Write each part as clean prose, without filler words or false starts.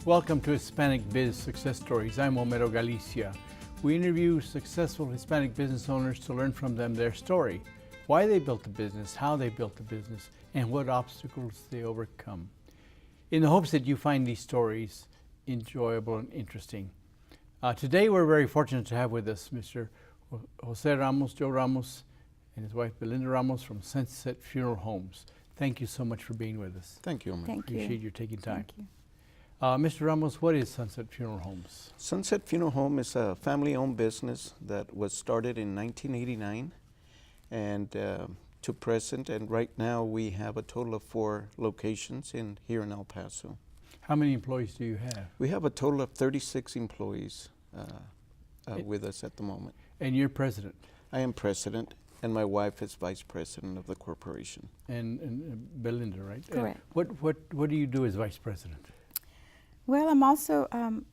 Welcome to Hispanic Biz Success Stories. I'm Homero Galicia. We interview successful Hispanic business owners to learn from them their story, why they built the business, how they built the business, and what obstacles they overcome, in the hopes that you find these stories enjoyable and interesting. Today we're very fortunate to have with us Mr. Jose Joe Ramos, and his wife Belinda Ramos from Sunset Funeral Homes. Thank you so much for being with us. Thank you, Homero. Thank you. Appreciate you taking time. Thank you. Mr. Ramos, what is Sunset Funeral Homes? Sunset Funeral Home is a family-owned business that was started in 1989 and to present, and right now we have a total of 4 locations here in El Paso. How many employees do you have? We have a total of 36 employees with us at the moment. And you're president? I am president, and my wife is vice president of the corporation. And Belinda, right? Correct. What do you do as vice president? Well, I'm also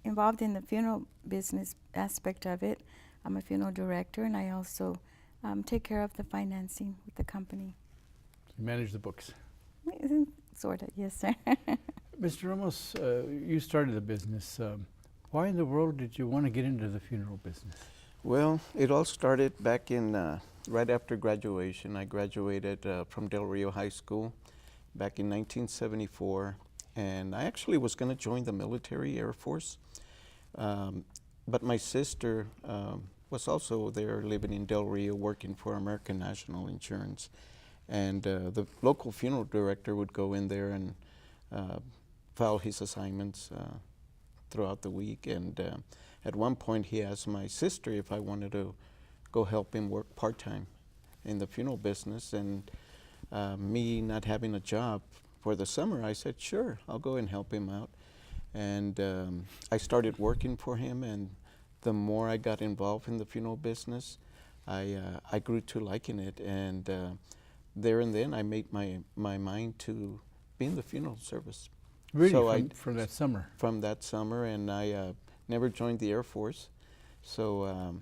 involved in the funeral business aspect of it. I'm a funeral director, and I also take care of the financing with the company. You manage the books? Sort of, yes, sir. Mr. Ramos, you started the business. Why in the world did you want to get into the funeral business? Well, it all started back in right after graduation. I graduated from Del Rio High School back in 1974. And I actually was going to join the military Air Force, but my sister was also there living in Del Rio working for American National Insurance. And the local funeral director would go in there and file his assignments throughout the week. And at one point he asked my sister if I wanted to go help him work part-time in the funeral business. And me not having a job for the summer, I said, sure, I'll go and help him out. And I started working for him, and the more I got involved in the funeral business, I grew to liking it. And there and then I made my mind to be in the funeral service. Really, so from that summer? From that summer, and I never joined the Air Force. So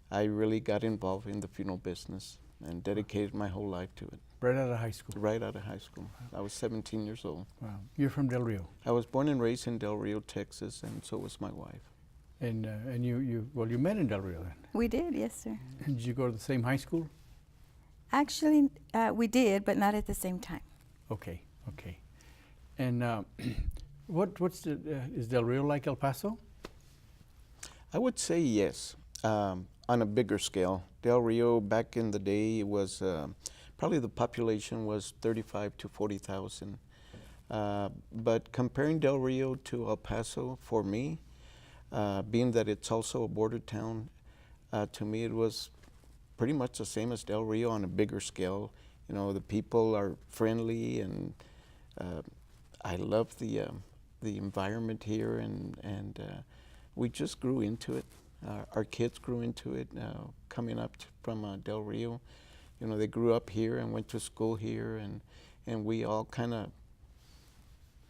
I really got involved in the funeral business and dedicated my whole life to it. Right out of high school? Right out of high school. I was 17 years old. Wow. You're from Del Rio? I was born and raised in Del Rio, Texas, and so was my wife. And you met in Del Rio then? We did, yes, sir. And did you go to the same high school? Actually, we did, but not at the same time. Okay, okay. And is Del Rio like El Paso? I would say yes, on a bigger scale. Del Rio, back in the day, it was probably the population was 35 to 40,000. But comparing Del Rio to El Paso, for me, being that it's also a border town, to me it was pretty much the same as Del Rio on a bigger scale. You know, the people are friendly, and I love the environment here, and we just grew into it. Our kids grew into it, coming up from Del Rio. You know, they grew up here and went to school here, and we all kind of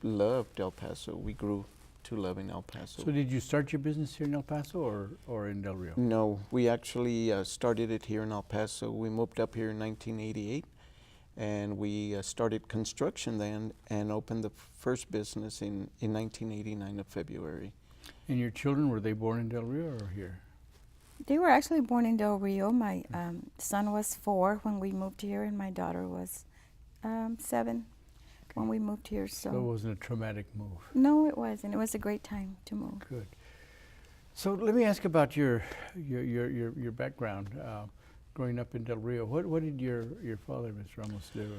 loved El Paso. We grew to loving El Paso. So did you start your business here in El Paso or in Del Rio? No, we actually started it here in El Paso. We moved up here in 1988, and we started construction then and opened the first business in 1989 of February. And your children, were they born in Del Rio or here? They were actually born in Del Rio. My son was 4 when we moved here, and my daughter was 7 when we moved here. So it wasn't a traumatic move? No, it wasn't. It was a great time to move. Good. So let me ask about your background. Growing up in Del Rio, what did your father, Mr. Ramos, do?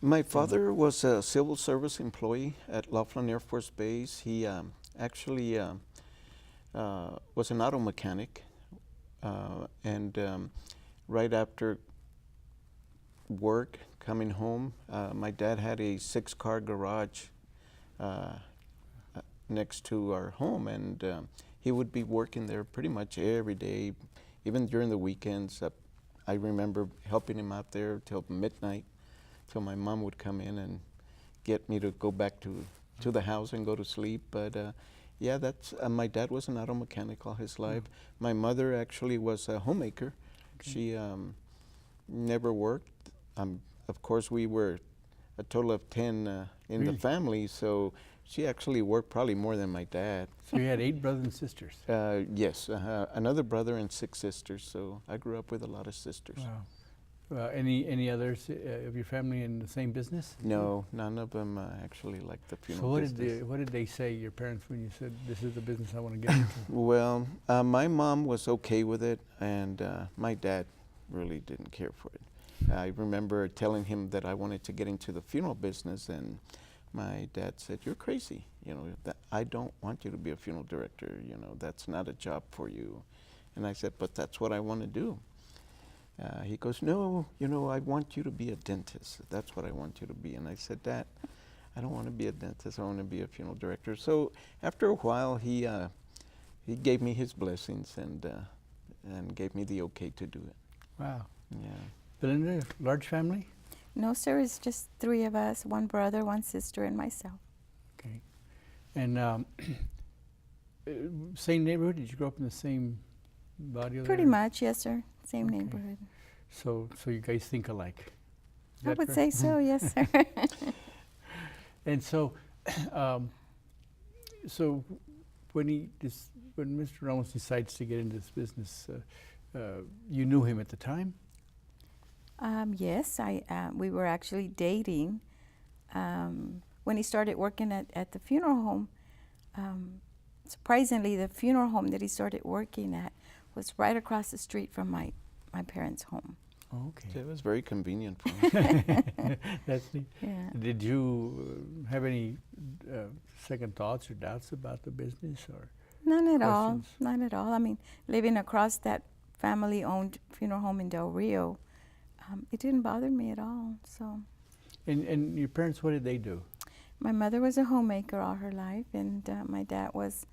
My father was a civil service employee at Laughlin Air Force Base. He actually was an auto mechanic, and right after work, coming home, my dad had a 6-car garage next to our home, and he would be working there pretty much every day, even during the weekends. I remember helping him out there till midnight, till my mom would come in and get me to go back to the house and go to sleep. But yeah, that's my dad was an auto mechanic all his life. My mother actually was a homemaker. Okay. She never worked. Of course, we were a total of 10 in the family, so She actually worked probably more than my dad. So you had 8 brothers and sisters. Yes, another brother and 6 sisters. So I grew up with a lot of sisters. Wow. Any others of your family in the same business? No, none of them actually like the So funeral business. what did they say, your parents, when you said, this is the business I want to get into? Well, my mom was okay with it, and my dad really didn't care for it. I remember telling him that I wanted to get into the funeral business, and my dad said, "You're crazy. You know, I don't want you to be a funeral director. You know, that's not a job for you." And I said, "But that's what I want to do." He goes, "No, you know, I want you to be a dentist. That's what I want you to be." And I said, "Dad, I don't want to be a dentist. I want to be a funeral director." So after a while, he gave me his blessings and gave me the okay to do it. Wow. Yeah. Belinda, large family? No, sir, it's just 3 of us, 1 brother, 1 sister, and myself. Okay. And same neighborhood? Did you grow up in the same barrio? Pretty there? much, yes, sir. Same Okay. neighborhood. So you guys think alike? Is I that would correct? say so, yes, sir. And so, so when Mr. Ramos decides to get into this business, you knew him at the time? Yes, we were actually dating when he started working at the funeral home. Surprisingly, the funeral home that he started working at was right across the street from my parents' home. Oh, okay. So it was very convenient for me. That's neat. Yeah. Did you have any second thoughts or doubts about the business, or? None at all. Questions? None at all. I mean, living across that family-owned funeral home in Del Rio, it didn't bother me at all. So, And your parents, what did they do? my mother was a homemaker all her life, and my dad was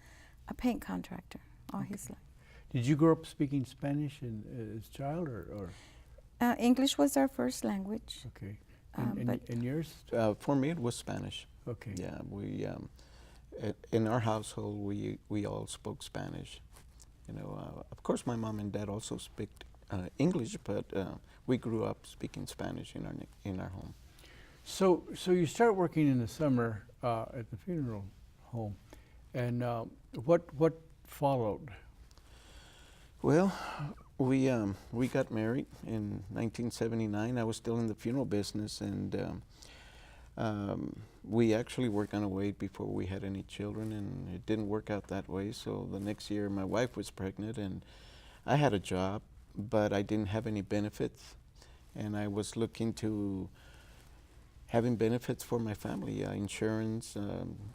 a paint contractor all his life. Did you grow up speaking Spanish as a child, or? English was our first language. Okay. But And yours? For me, it was Spanish. Okay. Yeah, we in our household we all spoke Spanish. You know, of course, my mom and dad also speak English, but we grew up speaking Spanish in our home. So you start working in the summer at the funeral home, and what followed? Well, we got married in 1979. I was still in the funeral business, and we actually were going to wait before we had any children, and it didn't work out that way. So the next year, my wife was pregnant, and I had a job, but I didn't have any benefits, and I was looking to having benefits for my family, insurance,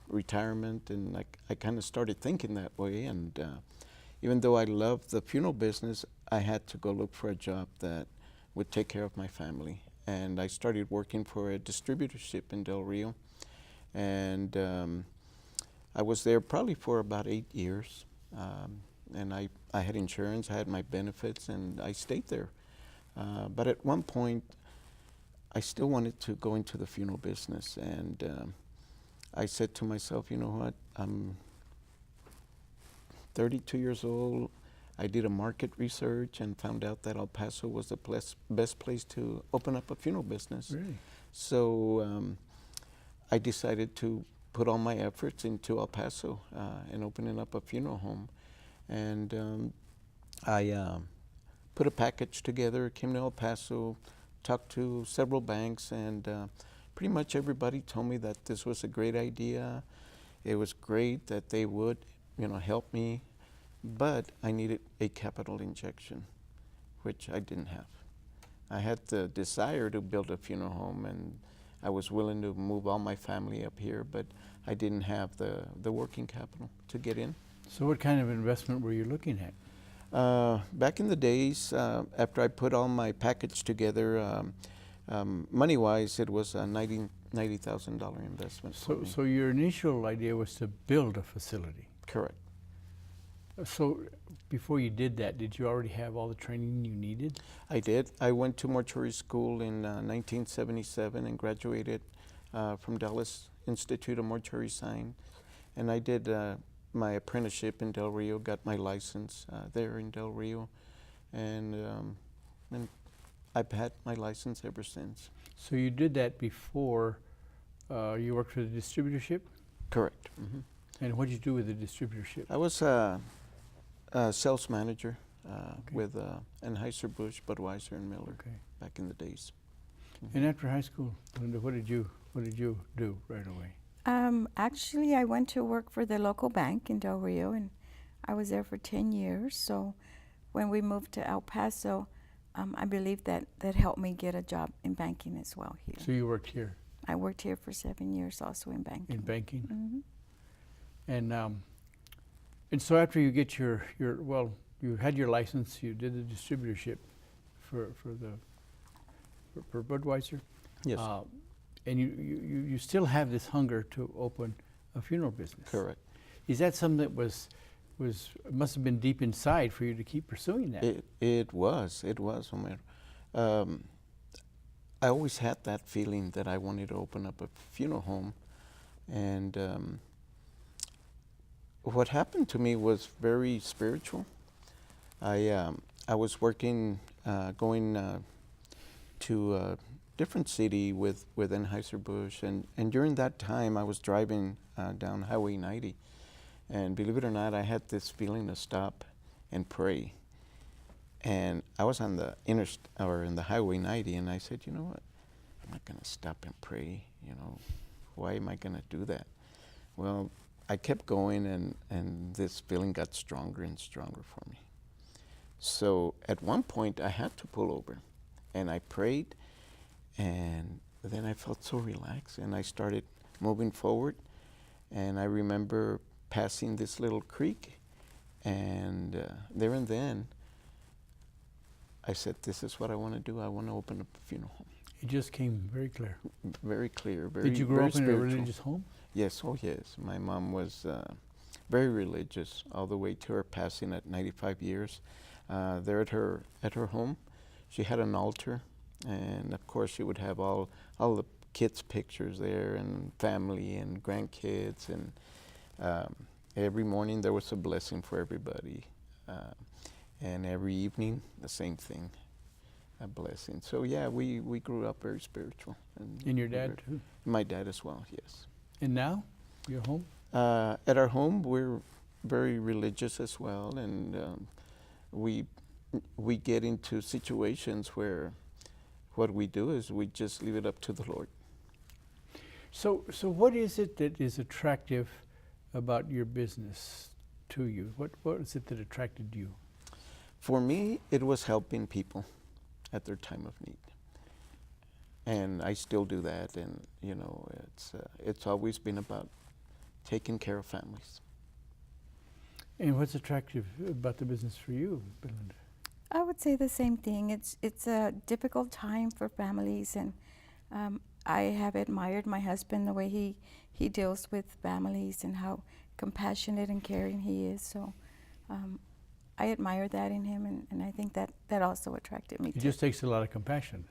retirement, and I kind of started thinking that way. And even though I loved the funeral business, I had to go look for a job that would take care of my family. And I started working for a distributorship in Del Rio, and I was there probably for about 8 years. And I had insurance, I had my benefits, and I stayed there. But at one point, I still wanted to go into the funeral business, and I said to myself, you know what, I'm 32 years old. I did a market research and found out that El Paso was the best place to open up a funeral business. Really? So I decided to put all my efforts into El Paso and opening up a funeral home. And I put a package together, came to El Paso, talked to several banks, and pretty much everybody told me that this was a great idea. It was great that they would, you know, help me, but I needed a capital injection, which I didn't have. I had the desire to build a funeral home, and I was willing to move all my family up here, but I didn't have the working capital to get in. So what kind of investment were you looking at? Back in the days, after I put all my package together, money-wise, it was a $90,000 investment for me. So your initial idea was to build a facility. Correct. So before you did that, did you already have all the training you needed? I did. I went to mortuary school in 1977 and graduated from Dallas Institute of Mortuary Science. And I did my apprenticeship in Del Rio, got my license there in Del Rio. And I've had my license ever since. So you did that before you worked for the distributorship? Correct. Hmm. And what did you do with the distributorship? I was a sales manager Okay. with Anheuser-Busch, Budweiser, and Miller Okay. back in the days. And after high school, Belinda, what did you do right away? Actually, I went to work for the local bank in Del Rio, and I was there for 10 years. So when we moved to El Paso, I believe that helped me get a job in banking as well here. So you worked here I worked here for 7 years also in banking. in banking, Hmm. and so after you get your well, you had your license, you did the distributorship for Budweiser. Yes. And you still have this hunger to open a funeral business. Correct. Is that something that was must have been deep inside for you to keep pursuing that? It was, Homero. I always had that feeling that I wanted to open up a funeral home, and what happened to me was very spiritual. I was working, going to a different city with Anheuser-Busch, and during that time I was driving down Highway 90, and believe it or not, I had this feeling to stop and pray. And I was on the in the Highway 90, and I said, you know what? I'm not going to stop and pray. You know, why am I going to do that? Well, I kept going, and this feeling got stronger and stronger for me. So at one point, I had to pull over, and I prayed, and then I felt so relaxed, and I started moving forward. And I remember passing this little creek, and there and then, I said, this is what I want to do. I want to open up a funeral home. It just came very clear. Very clear, very Did you grow very up in a spiritual. religious home? Yes, oh yes. My mom was very religious all the way to her passing at 95 years. There at her home, she had an altar, and of course she would have all the kids' pictures there, and family and grandkids, and every morning there was a blessing for everybody. And every evening, the same thing, a blessing. So yeah, we grew up very spiritual. And your dad too? My dad as well, yes. And now, your home? At our home, we're very religious as well, and we get into situations where what we do is we just leave it up to the Lord. So what is it that is attractive about your business to you? What is it that attracted you? For me, it was helping people at their time of need, and I still do that. And you know, it's always been about taking care of families. And what's attractive about the business for you, Belinda? I would say the same thing. It's a difficult time for families, and I have admired my husband, the way he deals with families and how compassionate and caring he is. So I admire that in him, and I think that also attracted me. It just takes a lot of compassion.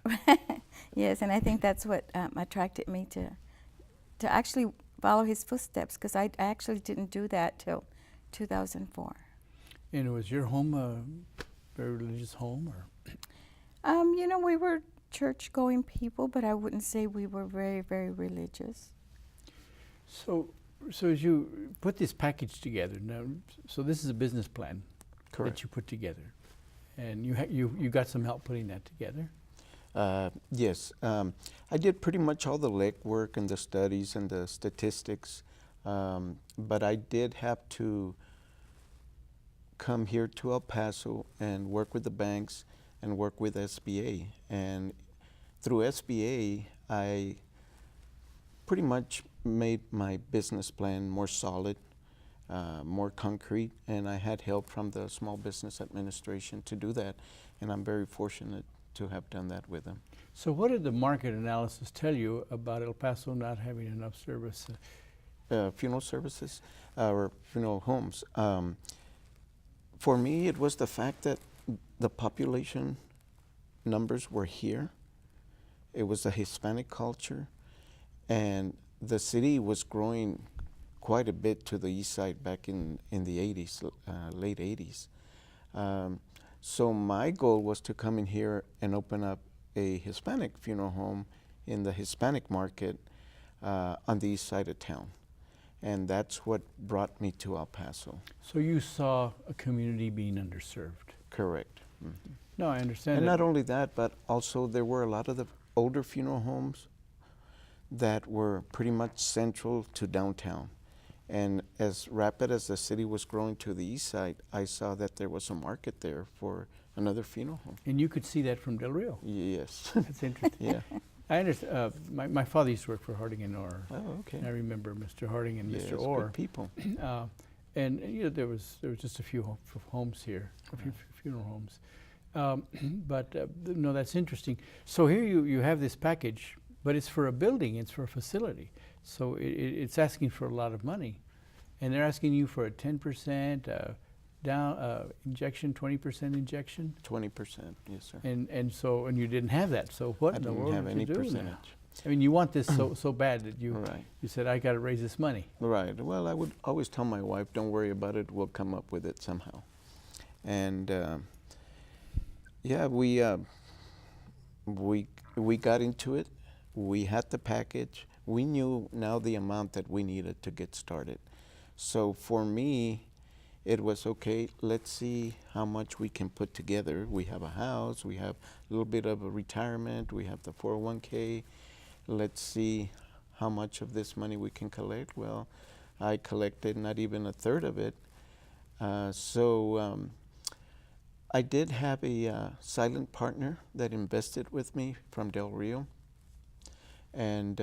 Yes, and I think that's what attracted me to actually follow his footsteps, because I actually didn't do that till 2004. And was your home a very religious home, or? You know, we were church-going people, but I wouldn't say we were very, very religious. So as you put this package together now, so this is a business plan that you put together, and you got some help putting that together. Yes, I did pretty much all the legwork and the studies and the statistics, but I did have to come here to El Paso and work with the banks and work with SBA. And through SBA, I pretty much made my business plan more solid, more concrete, and I had help from the Small Business Administration to do that, and I'm very fortunate to have done that with them. So what did the market analysis tell you about El Paso not having enough service? Funeral services or funeral homes. For me, it was the fact that the population numbers were here. It was a Hispanic culture, and the city was growing quite a bit to the east side back in the 80s, late 80s. So my goal was to come in here and open up a Hispanic funeral home in the Hispanic market on the east side of town. And that's what brought me to El Paso. So you saw a community being underserved. Correct. No, I understand And that. not only that, but also there were a lot of the older funeral homes that were pretty much central to downtown. And as rapid as the city was growing to the east side, I saw that there was a market there for another funeral home. And you could see that from Del Rio. Yes. That's interesting. Yeah. I understand. My father used to work for Harding and Orr. Oh, okay. And I remember Mr. Harding and Yes, Mr. good Orr. people. And you know, there was just a few homes here, a few funeral homes. No, that's interesting. So here you have this package, but it's for a building, it's for a facility. So it's asking for a lot of money. And they're asking you for a 10% injection, 20% injection? 20%, yes, sir. And you didn't have that. So what I in the didn't world have did any you do percentage. now? I mean, you want this so bad that you Right. you said, I got to raise this money. Right. Well, I would always tell my wife, don't worry about it, we'll come up with it somehow. And yeah, we got into it. We had the package. We knew now the amount that we needed to get started. So for me, it was okay, let's see how much we can put together. We have a house, we have a little bit of a retirement, we have the 401k. Let's see how much of this money we can collect. Well, I collected not even a third of it. I did have a silent partner that invested with me from Del Rio. And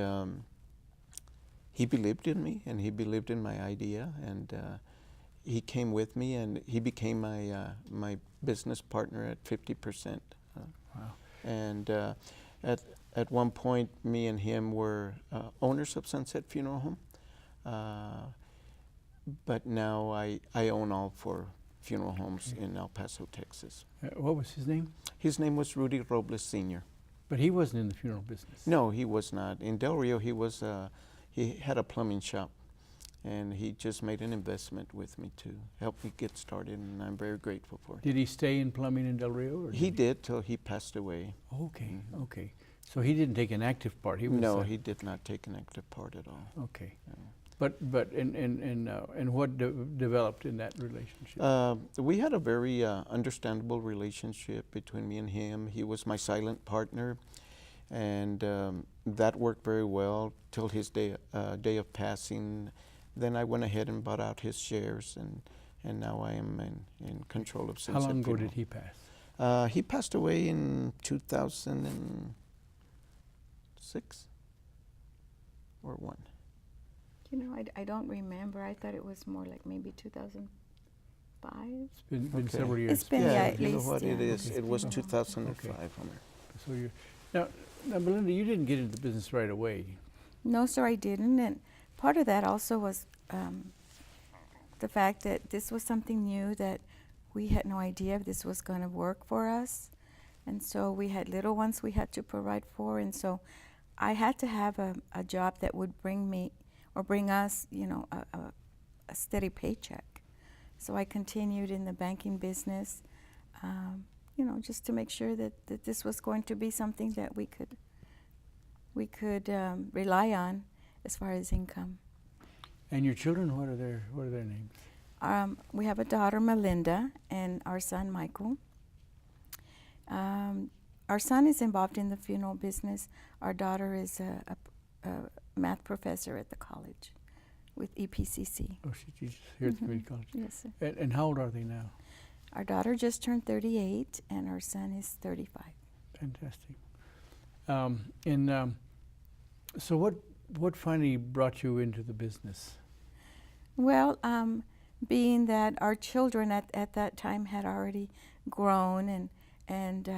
he believed in me and he believed in my idea. And he came with me and he became my business partner at 50%. Wow. And at one point, me and him were owners of Sunset Funeral Home. But now I own all 4 funeral homes in El Paso, Texas. What was his name? His name was Rudy Robles Sr. But he wasn't in the funeral business. No, he was not. In Del Rio, he had a plumbing shop. And he just made an investment with me to help me get started, and I'm very grateful for it. Did he stay in plumbing in Del Rio? Or He did till he passed away. Okay, okay. So he didn't take an active part. He was No, he did not take an active part at all. Okay. No. And what developed in that relationship? We had a very understandable relationship between me and him. He was my silent partner, and that worked very well till his day of passing. Then I went ahead and bought out his shares, and now I am in control of Sunset How long ago Funeral. did he pass? He passed away in 2006 or 1. You know, I don't remember. I thought it was more like maybe 2005. It's been Okay. several years. It's been, Yeah, yeah, at you know least, what it yeah. is? Okay. It was Okay. 2005, Homer. So you now, Belinda, you didn't get into the business right away. No, sir, I didn't. And part of that also was the fact that this was something new that we had no idea if this was going to work for us. And so we had little ones we had to provide for. And so I had to have a job that would bring me or bring us, you know, a steady paycheck. So I continued in the banking business, you know, just to make sure that this was going to be something that we could rely on as far as income. And your children, what are their names? We have a daughter, Melinda, and our son, Michael. Our son is involved in the funeral business. Our daughter is a math professor at the college with EPCC. Oh, she teaches here at the community college. Yes, sir. And how old are they now? Our daughter just turned 38, and our son is 35. Fantastic. So what finally brought you into the business? Well, being that our children at that time had already grown and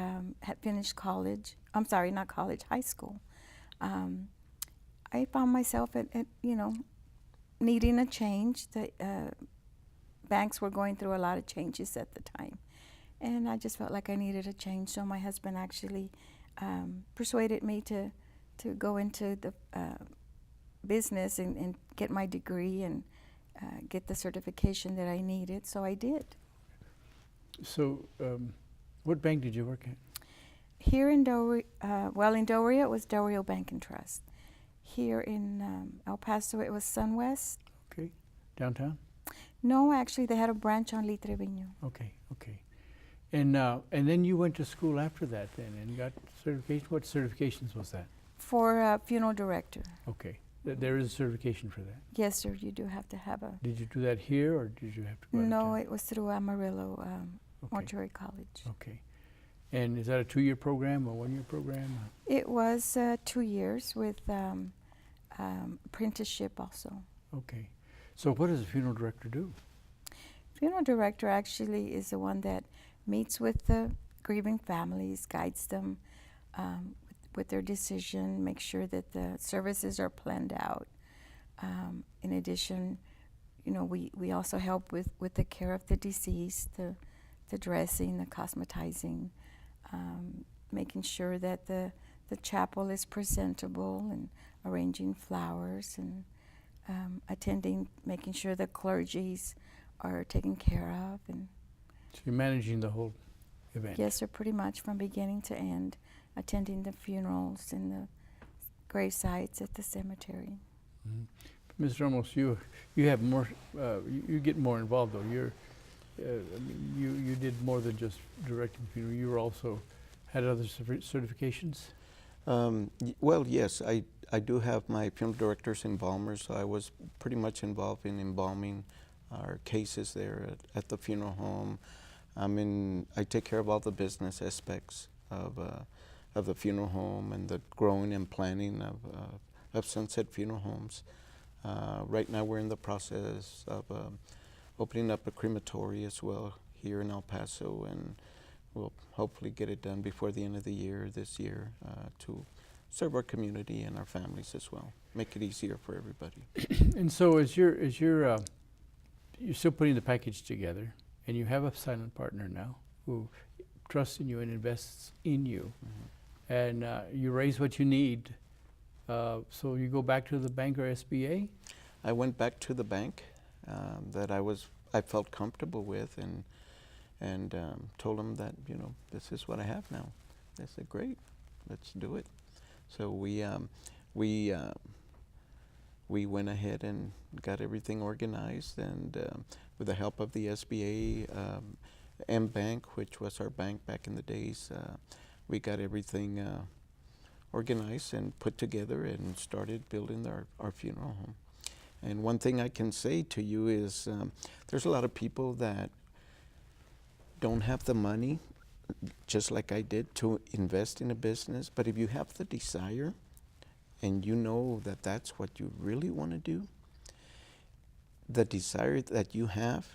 had finished college, I'm sorry, not college, high school, I found myself at you know, needing a change. The banks were going through a lot of changes at the time, and I just felt like I needed a change. So my husband actually persuaded me to go into the business and get my degree and get the certification that I needed. So I did. So what bank did you work at? Here in Del Rio, in Del Rio it was Del Rio Bank and Trust. Here in El Paso it was SunWest. downtown? No, actually, they had a branch on Lee Trevino. Okay, okay. And then you went to school after that then and got certification. What certifications was that? For funeral director. Okay. There is a certification for that. Yes, sir, you do have to have a. Did you do that here or did you have to go out of No, town? it was through Amarillo Okay. Mortuary College. Okay. And is that a 2-year program or 1-year program? It was 2 years with apprenticeship also. Okay. So what does a funeral director do? Funeral director actually is the one that meets with the grieving families, guides them with their decision, makes sure that the services are planned out. In addition, you know, we also help with the care of the deceased, the dressing, the cosmetizing, making sure that the chapel is presentable and arranging flowers and attending, making sure the clergies are taken care of. And So you're managing the whole event? yes, sir, pretty much from beginning to end, attending the funerals and the grave sites at the cemetery. Mm-hmm. Ms. Ramos, you have more, you get more involved though. You're, I mean, you did more than just directing funeral. You were also had other certifications? Well, yes, I do have my funeral director's embalmer, so I was pretty much involved in embalming our cases there at the funeral home. I take care of all the business aspects of the funeral home and the growing and planning of Sunset Funeral Homes. Right now we're in the process of opening up a crematory as well here in El Paso, and we'll hopefully get it done before the end of the year this year to serve our community and our families as well, make it easier for everybody. And so as you're still putting the package together, and you have a silent partner now who trusts in you and invests in you, Mm-hmm. and you raise what you need. So you go back to the bank or SBA? I went back to the bank that I felt comfortable with, and told them that, you know, this is what I have now. They said, great, let's do it. So we went ahead and got everything organized, and with the help of the SBA, M Bank, which was our bank back in the days, we got everything organized and put together and started building our funeral home. And one thing I can say to you is there's a lot of people that don't have the money, just like I did, to invest in a business. But if you have the desire and you know that that's what you really want to do, the desire that you have,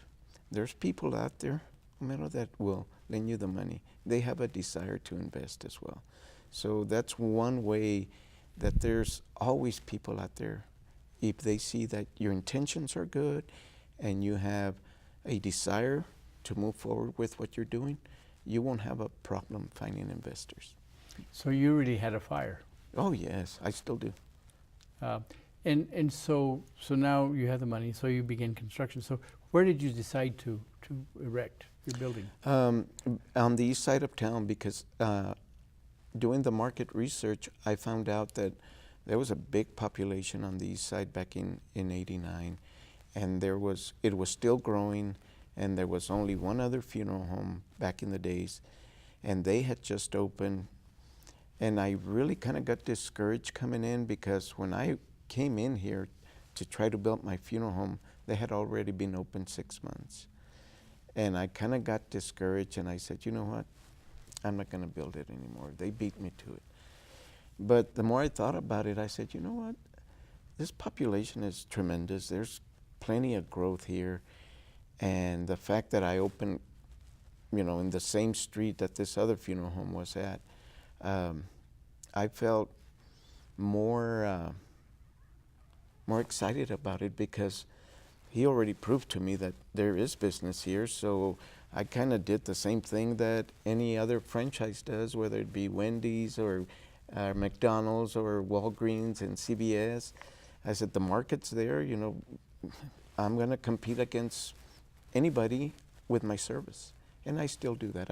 there's people out there, Homero, that will lend you the money. They have a desire to invest as well. So that's one way that there's always people out there. If they see that your intentions are good and you have a desire to move forward with what you're doing, you won't have a problem finding investors. So you really had a fire. Oh yes, I still do. And so now you have the money, so you begin construction. So where did you decide to erect your building? On the east side of town, because doing the market research, I found out that there was a big population on the east side back in '89, and it was still growing, and there was only one other funeral home back in the days, and they had just opened. And I really kind of got discouraged coming in, because when I came in here to try to build my funeral home, they had already been open 6 months. And I kind of got discouraged, and I said, you know what, I'm not going to build it anymore. They beat me to it. But the more I thought about it, I said, you know what, this population is tremendous. There's plenty of growth here. And the fact that I opened, you know, in the same street that this other funeral home was at, I felt more excited about it, because he already proved to me that there is business here. So I kind of did the same thing that any other franchise does, whether it be Wendy's or McDonald's or Walgreens and CVS. I said, the market's there, you know, I'm going to compete against anybody with my service. And I still do that.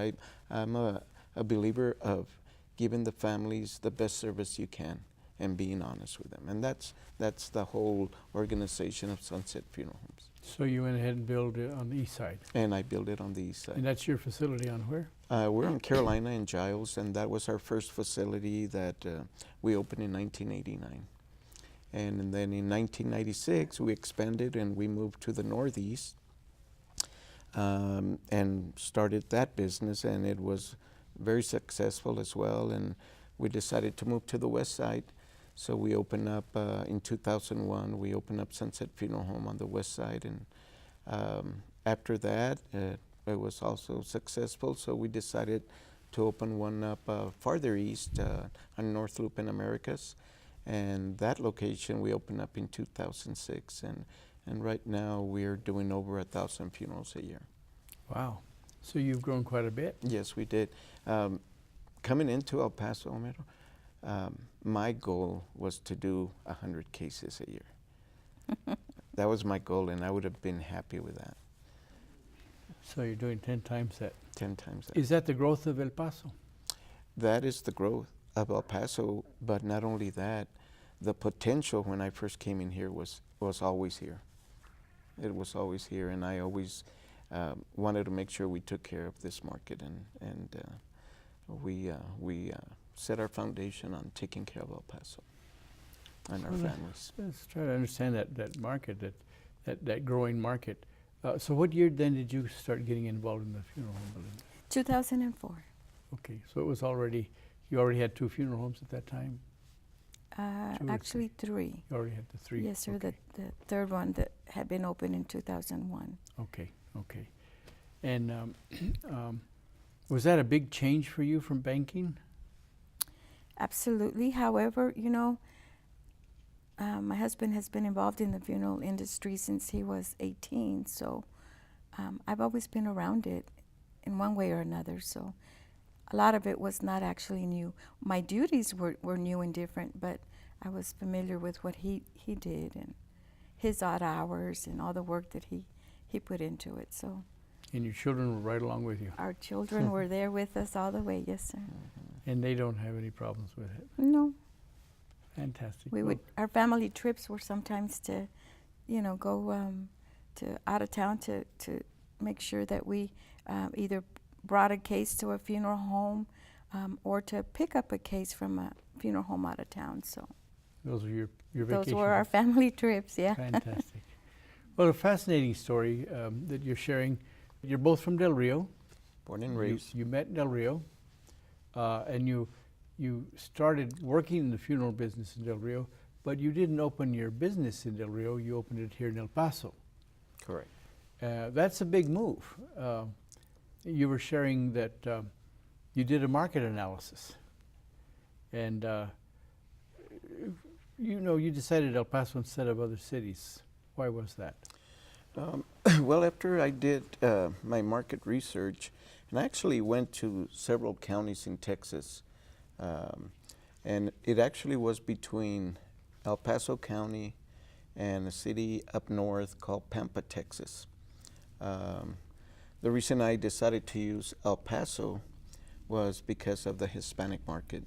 I'm a believer of giving the families the best service you can. and being honest with them. And that's the whole organization of Sunset Funeral Homes. So you went ahead and built it on the east side. And I built it on the east side. And that's your facility on where? We're in Carolina and Giles, and that was our first facility that we opened in 1989. And then in 1996, we expanded and we moved to the Northeast and started that business, and it was very successful as well. And we decided to move to the West Side. So we opened up in 2001, we opened up Sunset Funeral Home on the West Side. And after that, it was also successful. So we decided to open one up farther east on North Loop in Americas. And that location we opened up in 2006. And right now we're doing over 1,000 funerals a year. Wow. So you've grown quite a bit. Yes, we did. Coming into El Paso, Homero, my goal was to do 100 cases a year. That was my goal, and I would have been happy with that. So you're doing 10 times that. 10 times that. Is that the growth of El Paso? That is the growth of El Paso, but not only that, the potential when I first came in here was always here. It was always here, and I always wanted to make sure we took care of this market, and we set our foundation on taking care of El Paso and our families. Let's try to understand that market, that growing market. So what year then did you start getting involved in the funeral home, Belinda? 2004. Okay, so it was you already had 2 funeral homes at that time? Actually 3. You already had the 3? Yes, sir. Okay. The third one that had been opened in 2001. Okay. And was that a big change for you from banking? Absolutely. However, my husband has been involved in the funeral industry since he was 18, so I've always been around it in one way or another. So a lot of it was not actually new. My duties were new and different, but I was familiar with what he did and his odd hours and all the work that he put into it. So. And your children were right along with you? Our children were there with us all the way, yes, sir. And they don't have any problems with it? No. Fantastic. Our family trips were sometimes to, go to out of town to make sure that we either brought a case to a funeral home or to pick up a case from a funeral home out of town. So those were your vacations? Those were our family trips, yeah. Fantastic. Well, a fascinating story that you're sharing. You're both from Del Rio. Born and raised. You met in Del Rio, and you started working in the funeral business in Del Rio, but you didn't open your business in Del Rio. You opened it here in El Paso. Correct. That's a big move. You were sharing that you did a market analysis, and you decided El Paso instead of other cities. Why was that? Well, after I did my market research, and I actually went to several counties in Texas, and it actually was between El Paso County and a city up north called Pampa, Texas. The reason I decided to use El Paso was because of the Hispanic market,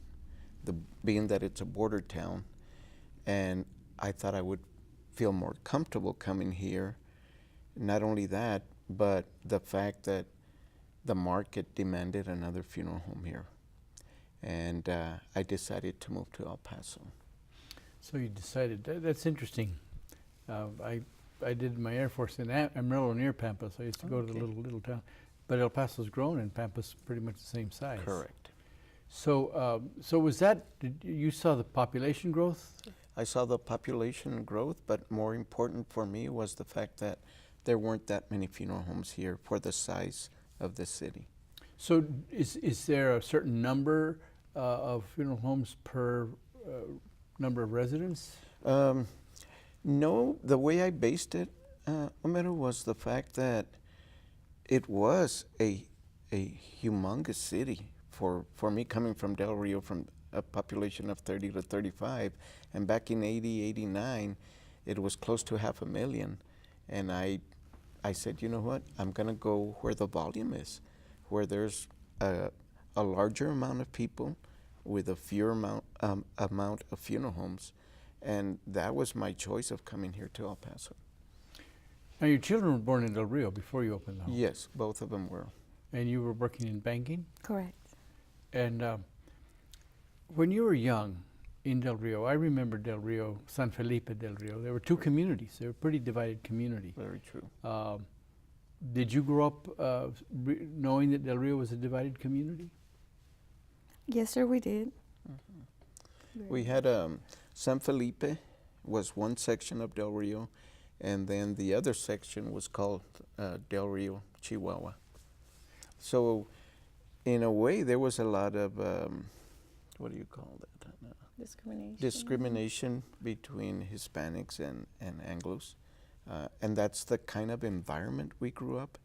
being that it's a border town, and I thought I would feel more comfortable coming here. Not only that, but the fact that the market demanded another funeral home here. And I decided to move to El Paso. So you decided, that's interesting. I did my Air Force in Amarillo near Pampa, so I used to go to the little town. But El Paso's grown and Pampa's pretty much the same size. Correct. So was that, you saw the population growth? I saw the population growth, but more important for me was the fact that there weren't that many funeral homes here for the size of the city. So is there a certain number of funeral homes per number of residents? No, the way I based it, Homero, was the fact that it was a humongous city for me coming from Del Rio, from a population of 30 to 35, and back in 80, 89, it was close to 500,000. And I said, you know what, I'm gonna go where the volume is, where there's a larger amount of people with a fewer amount of funeral homes. And that was my choice of coming here to El Paso. Now, your children were born in Del Rio before you opened the home. Yes, both of them were. And you were working in banking? Correct. And when you were young in Del Rio, I remember Del Rio, San Felipe Del Rio. There were two communities. They were a pretty divided community. Very true. Did you grow up knowing that Del Rio was a divided community? Yes, sir, we did. We had San Felipe was one section of Del Rio, and then the other section was called Del Rio, Chihuahua. So in a way, there was a lot of, what do you call that? Discrimination. Discrimination between Hispanics and Anglos. And that's the kind of environment we grew up.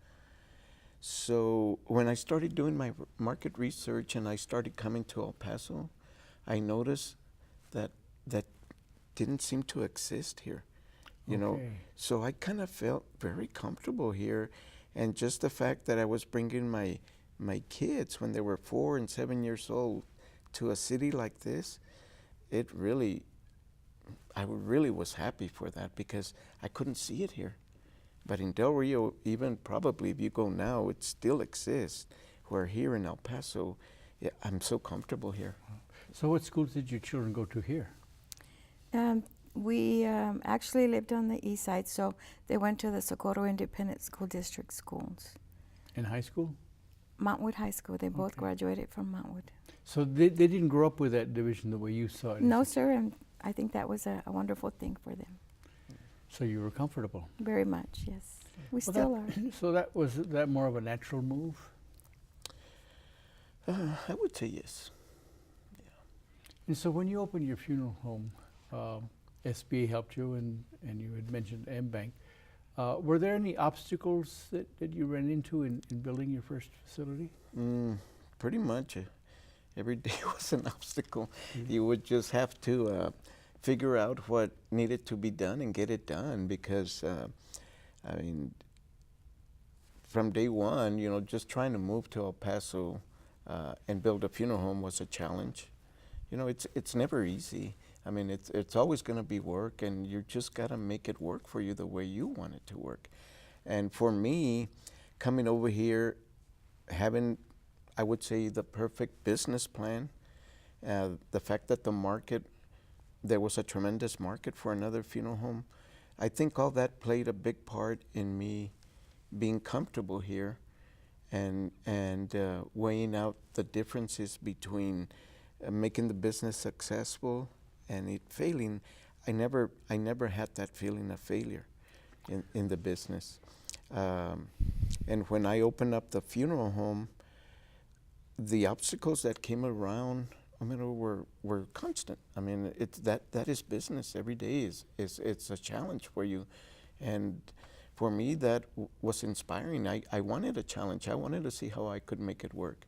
So when I started doing my market research and I started coming to El Paso, I noticed that that didn't seem to exist here, you know. So I kind of felt very comfortable here, and just the fact that I was bringing my kids when they were 4 and 7 years old to a city like this, I really was happy for that because I couldn't see it here. But in Del Rio, even probably if you go now, it still exists. Where here in El Paso, I'm so comfortable here. So what schools did your children go to here? We actually lived on the east side, so they went to the Socorro Independent School District schools. In high school? Montwood High School. They both graduated from Montwood. So they didn't grow up with that division the way you saw it? No, sir, and I think that was a wonderful thing for them. So you were comfortable? Very much, yes. We Well, still are. So was that more of a natural move? I would say yes. And so when you opened your funeral home, SBA helped you, and you had mentioned M-Bank. Were there any obstacles that you ran into in building your first facility? Pretty much. Every day was an obstacle. You would just have to figure out what needed to be done and get it done because, I mean, from day one, you know, just trying to move to El Paso and build a funeral home was a challenge. You know, it's never easy. I mean, it's always going to be work, and you just got to make it work for you the way you want it to work. And for me, coming over here, having, I would say, the perfect business plan, the fact that the market, there was a tremendous market for another funeral home, I think all that played a big part in me being comfortable here and weighing out the differences between making the business successful and it failing. I never had that feeling of failure in the business. And when I opened up the funeral home, the obstacles that came around, I mean, were constant. I mean, that is business. Every day it's a challenge for you, and for me that was inspiring. I wanted a challenge. I wanted to see how I could make it work.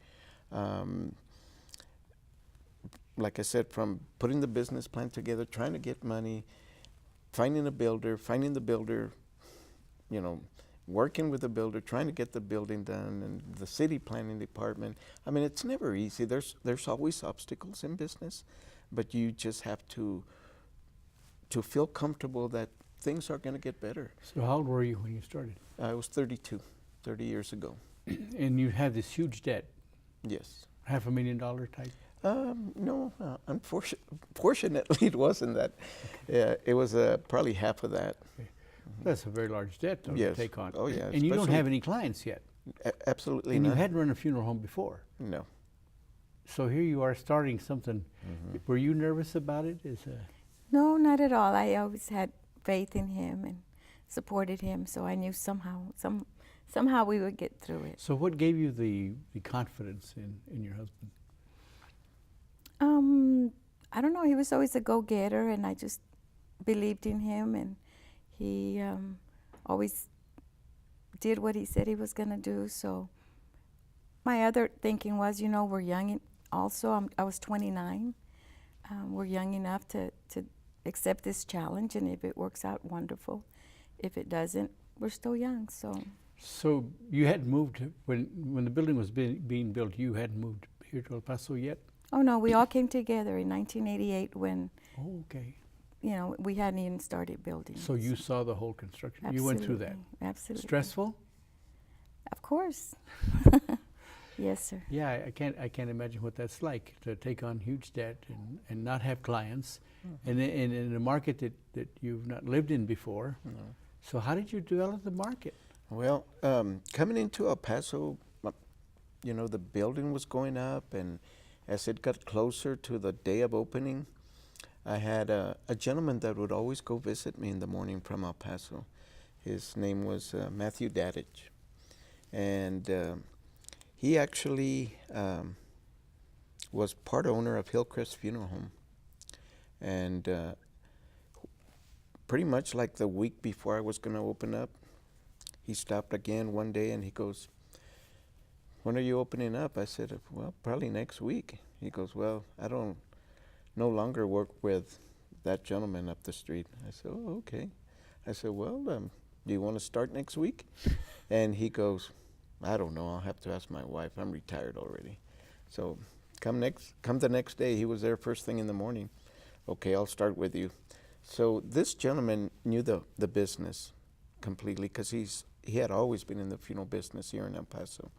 Like I said, from putting the business plan together, trying to get money, finding the builder, you know, working with the builder, trying to get the building done, and the city planning department. I mean, it's never easy. There's always obstacles in business, but you just have to feel comfortable that things are going to get better. So how old were you when you started? I was 32, 30 years ago. And you had this huge debt. Yes. $500,000 type? No, fortunately it wasn't that. Yeah, it was probably half of that. Okay. That's a very large debt to take on. Oh, yeah. And you don't have any clients yet. Absolutely and not. And you hadn't run a funeral home before. No. So here you are starting something. Were you nervous about it? No, not at all. I always had faith in him and supported him, so I knew somehow we would get through it. So what gave you the confidence in your husband? I don't know. He was always a go-getter, and I just believed in him, and he always did what he said he was going to do. So my other thinking was, you know, we're young. Also, I was 29. We're young enough to accept this challenge, and if it works out, wonderful. If it doesn't, we're still young. So you hadn't moved when the building was being built. You hadn't moved here to El Paso yet? Oh no, we all came together in 1988 when, Oh, okay. you know, we hadn't even started building. So you saw the whole construction. You went through that. Absolutely. Stressful? Of course. Yes, sir. Yeah, I can't imagine what that's like to take on huge debt and not have clients, and in a market that you've not lived in before. No. So how did you develop the market? Well, coming into El Paso, you know, the building was going up, and as it got closer to the day of opening, I had a gentleman that would always go visit me in the morning from El Paso. His name was Matthew Dadich, and he actually was part owner of Hillcrest Funeral Home. And pretty much like the week before I was going to open up, he stopped again one day and he goes, "When are you opening up?" I said, "Well, probably next week." He goes, "Well, I don't no longer work with that gentleman up the street." I said, "Oh, okay." I said, "Well, do you want to start next week?" And he goes, "I don't know. I'll have to ask my wife. I'm retired already." So come the next day, he was there first thing in the morning. "Okay, I'll start with you." So this gentleman knew the business completely because he had always been in the funeral business here in El Paso.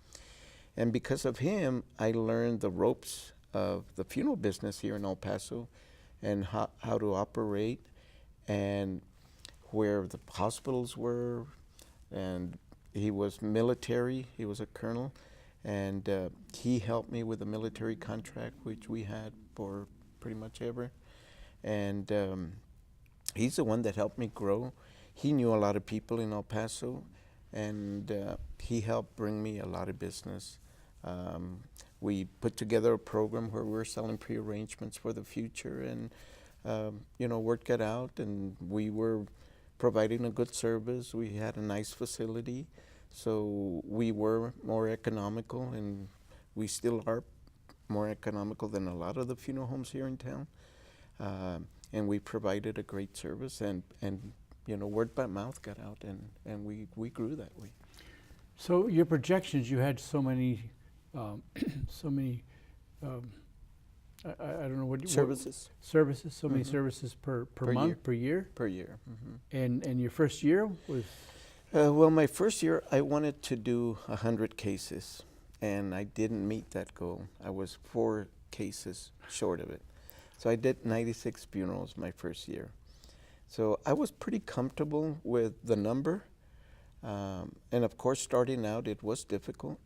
And because of him, I learned the ropes of the funeral business here in El Paso and how to operate and where the hospitals were. And he was military, he was a colonel, and he helped me with the military contract, which we had for pretty much ever. And he's the one that helped me grow. He knew a lot of people in El Paso, and he helped bring me a lot of business. We put together a program where we were selling pre-arrangements for the future, and you know, word got out, and we were providing a good service. We had a nice facility, so we were more economical, and we still are more economical than a lot of the funeral homes here in town. And we provided a great service, and you know, word by mouth got out, and we grew that way. So your projections, you had so many, so many. I don't know what Services services. So many services per month, per year. per year. And your first year was Well, my first year, I wanted to do 100 cases, and I didn't meet that goal. I was 4 cases short of it. So I did 96 funerals my first year. So I was pretty comfortable with the number. And of course, starting out, it was difficult.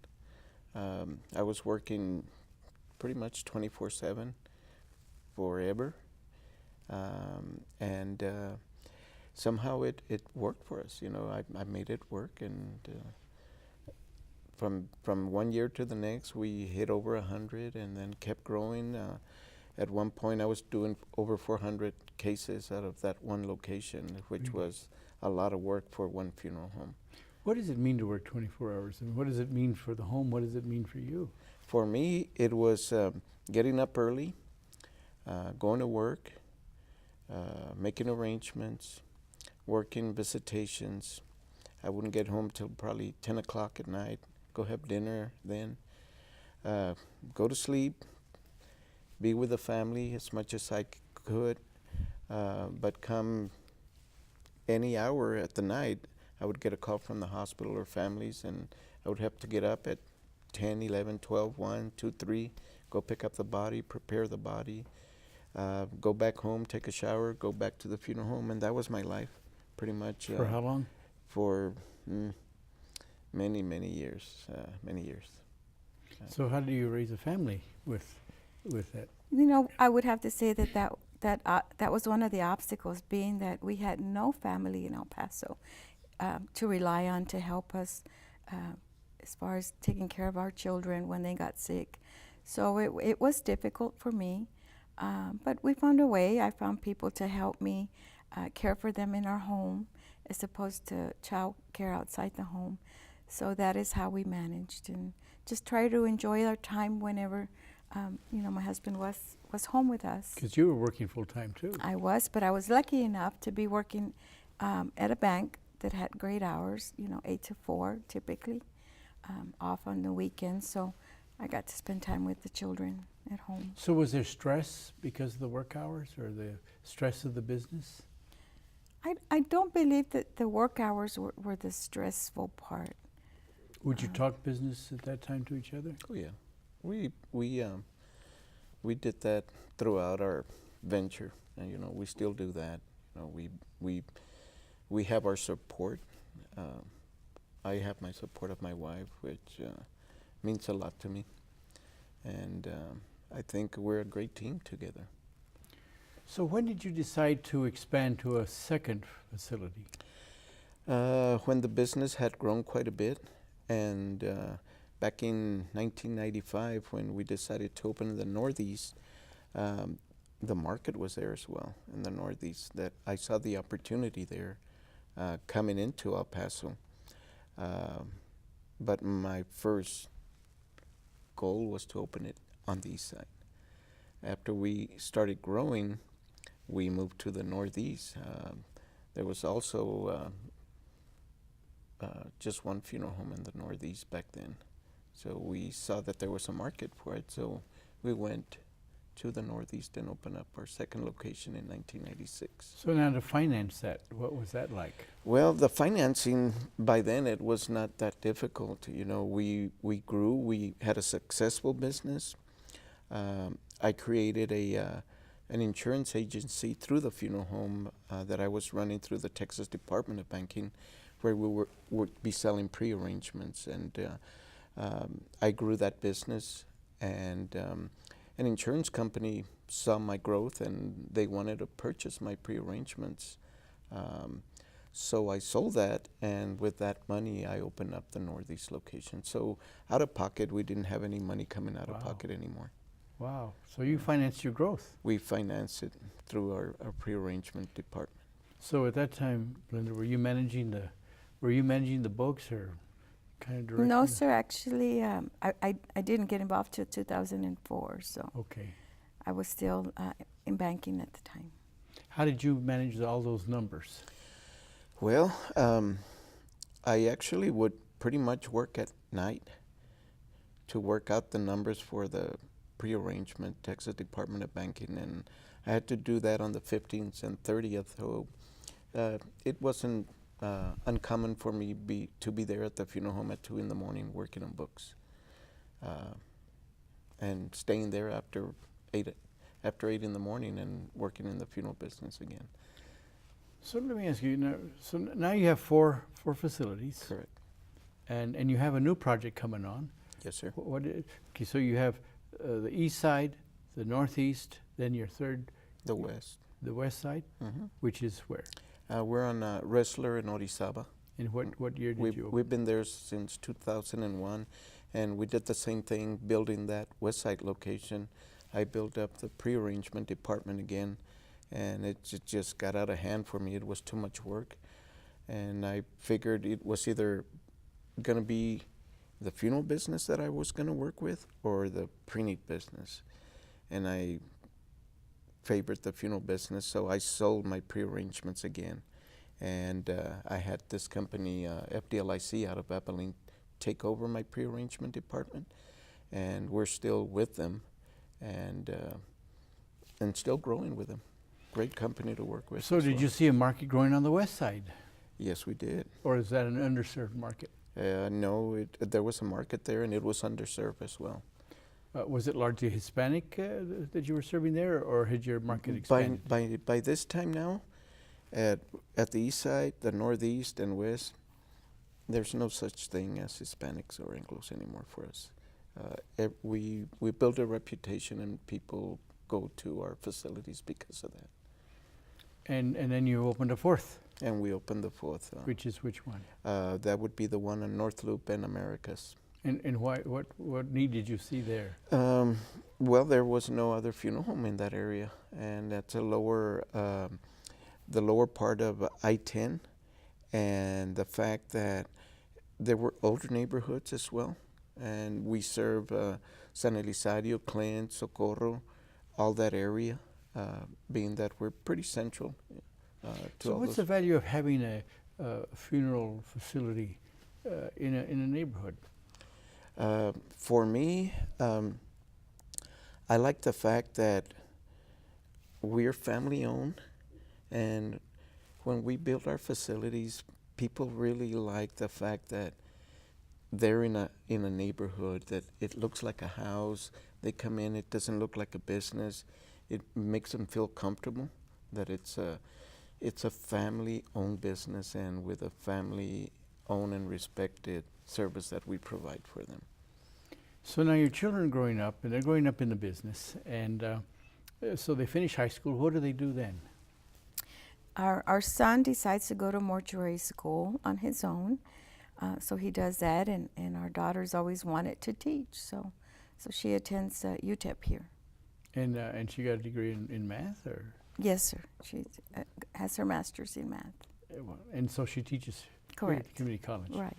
I was working pretty much 24/7 forever. And somehow it worked for us. You know, I made it work, and from one year to the next, we hit over 100 and then kept growing. At one point, I was doing over 400 cases out of that one location, which was a lot of work for one funeral home. What does it mean to work 24 hours? And what does it mean for the home? What does it mean for you? For me, it was getting up early, going to work, making arrangements, working visitations. I wouldn't get home till probably 10 o'clock at night, go have dinner then, go to sleep, be with the family as much as I could, but come any hour at the night, I would get a call from the hospital or families, and I would have to get up at 10, 11, 12, 1, 2, 3, go pick up the body, prepare the body, go back home, take a shower, go back to the funeral home, and that was my life, pretty much. For how long? For many, many years, many years. So how do you raise a family with that? You know, I would have to say that was one of the obstacles, being that we had no family in El Paso to rely on to help us as far as taking care of our children when they got sick. So it was difficult for me, but we found a way. I found people to help me care for them in our home as opposed to child care outside the home. So that is how we managed, and just try to enjoy our time whenever you know, my husband was home with us. Because you were working full time too. I was, but I was lucky enough to be working at a bank that had great hours, you know, 8 to 4 typically, off on the weekends. So I got to spend time with the children at home. So was there stress because of the work hours or the stress of the business? I don't believe that the work hours were the stressful part. Would you talk business at that time to each other? Oh yeah, we did that throughout our venture, and you know we still do that. You know, we have our support. I have my support of my wife, which means a lot to me, and I think we're a great team together. So when did you decide to expand to a second facility? When the business had grown quite a bit, and back in 1995, when we decided to open in the Northeast, the market was there as well in the Northeast. That I saw the opportunity there coming into El Paso. But my first goal was to open it on the east side. After we started growing, we moved to the Northeast. There was also just one funeral home in the Northeast back then. So we saw that there was a market for it. So we went to the Northeast and opened up our second location in 1996. So now to finance that, what was that like? Well, the financing, by then it was not that difficult. You know, we grew, we had a successful business. I created an insurance agency through the funeral home that I was running through the Texas Department of Banking, where we would be selling pre-arrangements. And I grew that business, and an insurance company saw my growth and they wanted to purchase my pre-arrangements. So I sold that, and with that money I opened up the Northeast location. So out of pocket, we didn't have any money coming out of pocket anymore. Wow. So you financed your growth. We financed it through our pre-arrangement department. So at that time, Belinda, were you managing the books or kind of directing? No, sir. Actually, I didn't get involved till 2004, so Okay. I was still in banking at the time. How did you manage all those numbers? Well, I actually would pretty much work at night to work out the numbers for the pre-arrangement Texas Department of Banking, and I had to do that on the 15th and 30th. So it wasn't uncommon for me to be there at the funeral home at 2 in the morning working on books, and staying there after 8 in the morning and working in the funeral business again. So let me ask you, now you have four facilities. Correct. And you have a new project coming on. Yes, sir. Okay, so you have the east side, the northeast, then your third, The West. the west side, which is where? We're on Wrestler in Orizaba. And what year did you open? We've been there since 2001, and we did the same thing, building that West Side location. I built up the pre-arrangement department again, and it just got out of hand for me. It was too much work, and I figured it was either going to be the funeral business that I was going to work with or the pre-need business, and I favored the funeral business, so I sold my pre-arrangements again. And I had this company, FDLIC, out of Abilene, take over my pre-arrangement department, and we're still with them, and still growing with them. Great company to work with. So did you see a market growing on the west side? Yes, we did. Or is that an underserved market? No, there was a market there, and it was underserved as well. Was it largely Hispanic that you were serving there, or had your market expanded? By this time now, at the east side, the northeast and west, there's no such thing as Hispanics or Anglos anymore for us. We build a reputation, and people go to our facilities because of that. And then you opened a fourth. And we opened the fourth. Which is which one? That would be the one on North Loop and Americas. And why? What need did you see there? Well, there was no other funeral home in that area, and that's the lower part of I-10, and the fact that there were older neighborhoods as well, and we serve San Elizario, Clint, Socorro, all that area, being that we're pretty central. So what's the value of having a funeral facility in a neighborhood? For me, I like the fact that we're family owned, and when we build our facilities, people really like the fact that they're in a neighborhood that it looks like a house. They come in, it doesn't look like a business. It makes them feel comfortable that it's a family owned business and with a family owned and respected service that we provide for them. So now your children are growing up, and they're growing up in the business, and so they finish high school. What do they do then? Our son decides to go to mortuary school on his own, so he does that, and our daughter's always wanted to teach, so she attends UTEP here. And she got a degree in math, or? Yes, sir. She has her master's in math. And so she teaches here Correct. at the community college. Right.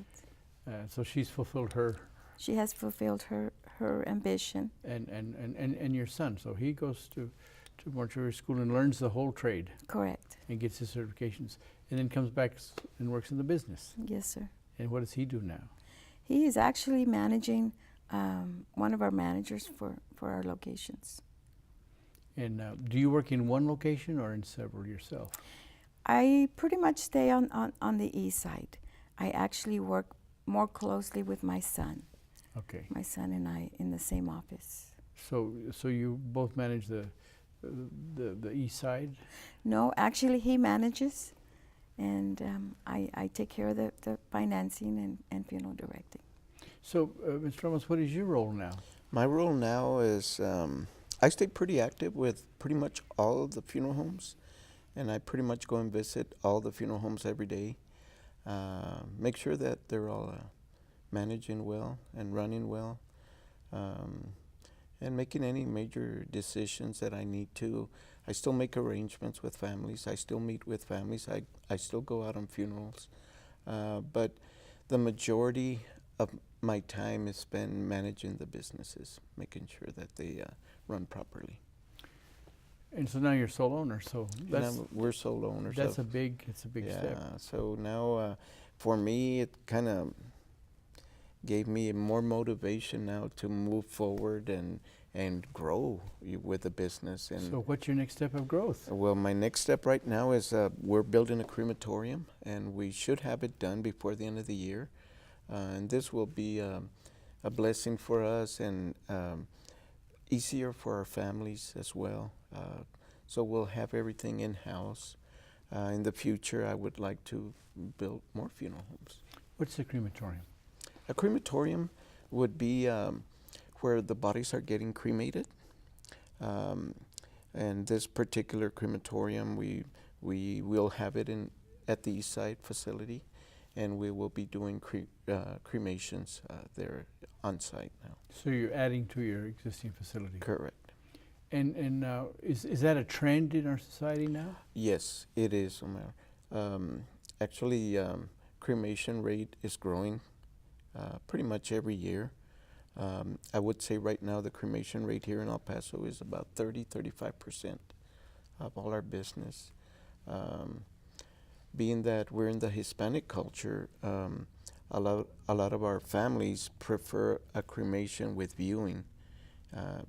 So she's fulfilled her. She has fulfilled her ambition. And your son, so he goes to mortuary school and learns the whole trade. Correct. And gets his certifications, and then comes back and works in the business. Yes, sir. And what does he do now? He is actually managing one of our managers for our locations. And do you work in one location or in several yourself? I pretty much stay on the east side. I actually work more closely with my son. Okay. My son and I in the same office. So you both manage the east side? No, actually he manages, and I take care of the financing and funeral directing. So, Mr. Ramos, what is your role now? My role now is I stay pretty active with pretty much all of the funeral homes, and I pretty much go and visit all the funeral homes every day. Make sure that they're all managing well and running well, and making any major decisions that I need to. I still make arrangements with families. I still meet with families. I still go out on funerals. But the majority of my time is spent managing the businesses, making sure that they run properly. And so now you're sole owner. So We're sole owners. It's a big step. Yeah. So now, for me, it kind of gave me more motivation now to move forward and grow with the business. And so what's your next step of growth? well, my next step right now is we're building a crematorium, and we should have it done before the end of the year. And this will be a blessing for us and easier for our families as well. So we'll have everything in-house. In the future, I would like to build more funeral homes. What's a crematorium? A crematorium would be where the bodies are getting cremated. And this particular crematorium, we will have it at the East Side facility, and we will be doing cremations there on site now. So you're adding to your existing facility? Correct. And is that a trend in our society now? Yes, it is, Homero. Actually, cremation rate is growing pretty much every year. I would say right now the cremation rate here in El Paso is about 35% of all our business. Being that we're in the Hispanic culture, a lot of our families prefer a cremation with viewing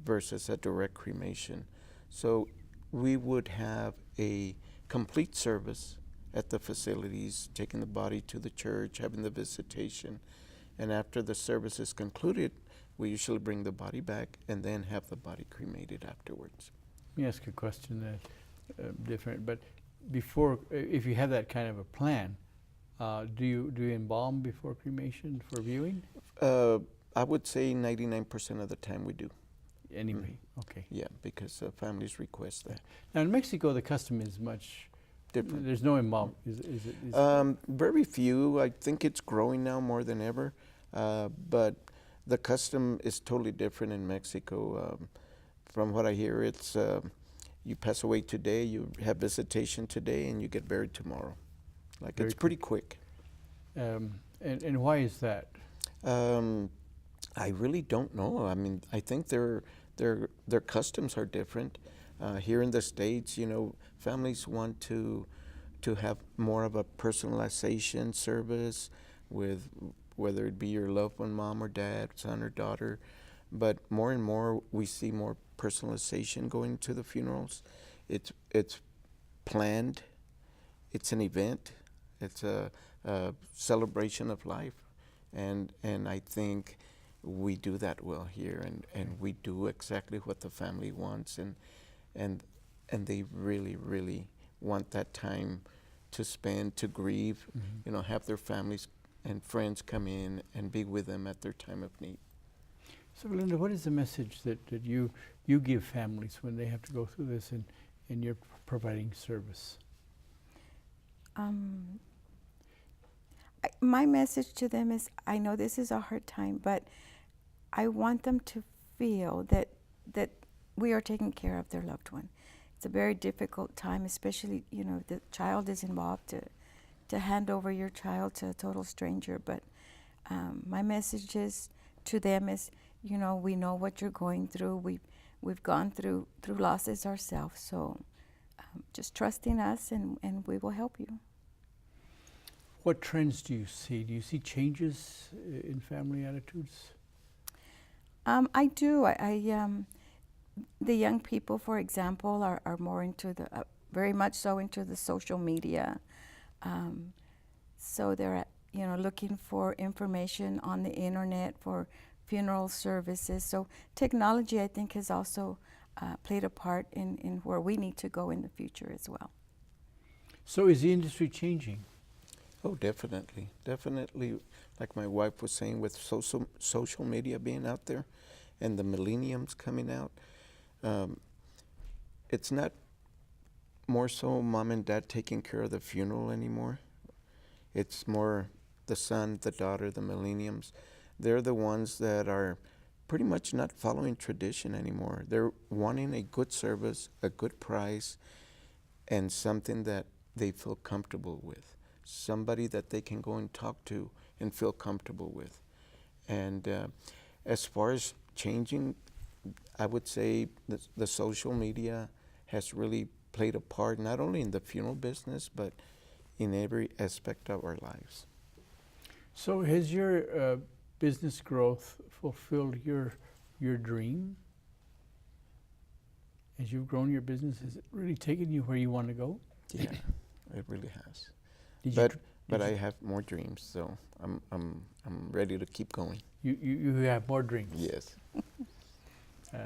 versus a direct cremation. So we would have a complete service at the facilities, taking the body to the church, having the visitation, and after the service is concluded, we usually bring the body back and then have the body cremated afterwards. Let me ask a question that's different, but before, if you have that kind of a plan, do you embalm before cremation for viewing? I would say 99% of the time we do. Anyway, okay. Yeah, because families request that. Now in Mexico, the custom is much Different. There's no embalm. Is it? Very few. I think it's growing now more than ever, but the custom is totally different in Mexico. From what I hear, it's you pass away today, you have visitation today, and you get buried tomorrow. Like Very it's pretty quick. And why is that? I really don't know. I mean, I think their customs are different. Here in the States, you know, families want to have more of a personalization service with whether it be your loved one, mom or dad, son or daughter. But more and more, we see more personalization going to the funerals. It's planned. It's an event. It's a celebration of life, and I think we do that well here, and we do exactly what the family wants, and they really want that time to spend, to grieve, have their families and friends come in and be with them at their time of need. So, Belinda, what is the message that you give families when they have to go through this and you're providing service? My message to them is, I know this is a hard time, but I want them to feel that we are taking care of their loved one. It's a very difficult time, especially, the child is involved, to hand over your child to a total stranger. But my message to them is, we know what you're going through. We've gone through losses ourselves. So just trust in us, and we will help you. What trends do you see? Do you see changes in family attitudes? I do. The young people, for example, are more into very much so into the social media. So they're, looking for information on the internet for funeral services. So technology, I think, has also played a part in where we need to go in the future as well. So is the industry changing? Oh, definitely. Definitely, like my wife was saying, with social media being out there and the millenniums coming out, it's not more so mom and dad taking care of the funeral anymore. It's more the son, the daughter, the millenniums. They're the ones that are pretty much not following tradition anymore. They're wanting a good service, a good price, and something that they feel comfortable with. Somebody that they can go and talk to and feel comfortable with. And as far as changing, I would say the social media has really played a part, not only in the funeral business, but in every aspect of our lives. So has your business growth fulfilled your dream? As you've grown your business, has it really taken you where you want to go? Yeah, it really has. Did But I have more dreams, so I'm ready to keep going. You have more dreams. Yes.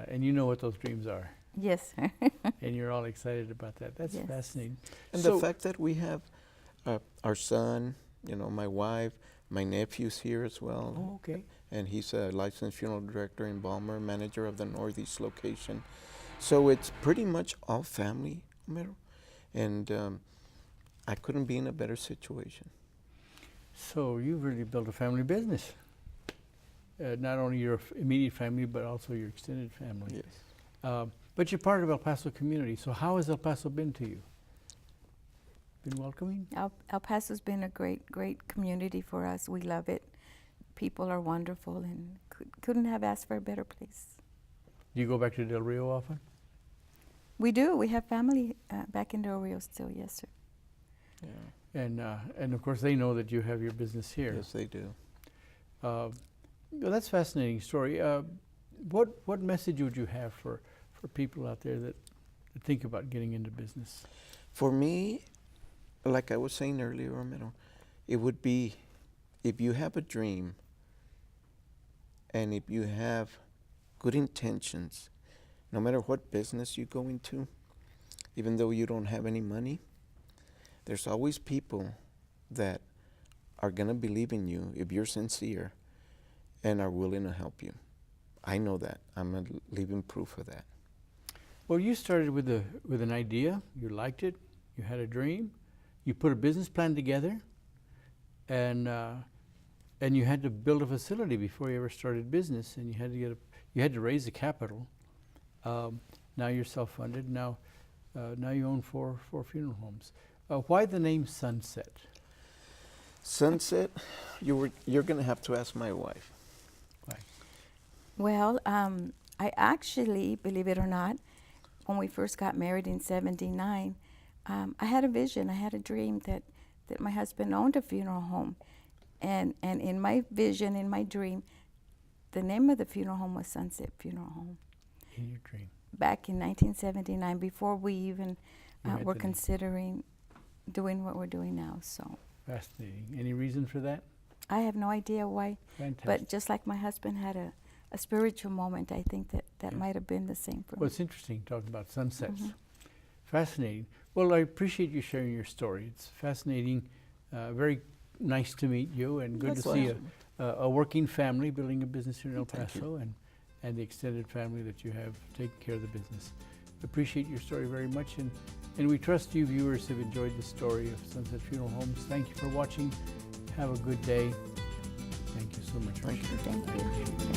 And you know what those dreams are. Yes. And you're all excited about that. That's Yes. fascinating. And So the fact that we have our son, my wife, my nephew's here as well. Oh, okay. And he's a licensed funeral director in Balmer, manager of the Northeast location. So it's pretty much all family, Homero. And I couldn't be in a better situation. So you've really built a family business. Not only your immediate family, but also your extended family. Yes. But you're part of El Paso community. So how has El Paso been to you? Been welcoming? El Paso's been a great community for us. We love it. People are wonderful, and couldn't have asked for a better place. Do you go back to Del Rio often? We do. We have family back in Del Rio still, yes, sir. Yeah. And of course they know that you have your business here. Yes, they do. Well, that's a fascinating story. What message would you have for people out there that think about getting into business? For me, like I was saying earlier, Romero, it would be, if you have a dream and if you have good intentions, no matter what business you go into, even though you don't have any money, there's always people that are going to believe in you if you're sincere and are willing to help you. I know that. I'm a living proof of that. Well, you started with an idea. You liked it. You had a dream. You put a business plan together, and you had to build a facility before you ever started business, and you had to raise the capital. Now you're self-funded. Now you own four funeral homes. Why the name Sunset? Sunset, you're going to have to ask my wife. Why? Well, I actually, believe it or not, when we first got married in '79, I had a vision. I had a dream that my husband owned a funeral home, And in my vision, in my dream, the name of the funeral home was Sunset Funeral Home. In your dream. Back in 1979, before we even You had were the name. considering doing what we're doing now. So Fascinating. Any reason for that? I have no idea why, Fantastic. but just like my husband had a spiritual moment, I think that Yeah. might have been the same for Well, me. it's interesting talking about sunsets. Mhm. Fascinating. Well, I appreciate you sharing your story. It's fascinating. Very nice to meet you, and good That's to see awesome. a working family building a business here in El Thank you. Paso, and the extended family that you have taking care of the business. Appreciate your story very much, and we trust you viewers have enjoyed the story of Sunset Funeral Homes. Thank you for watching. Have a good day. Thank you so much. Thank you. Thank you.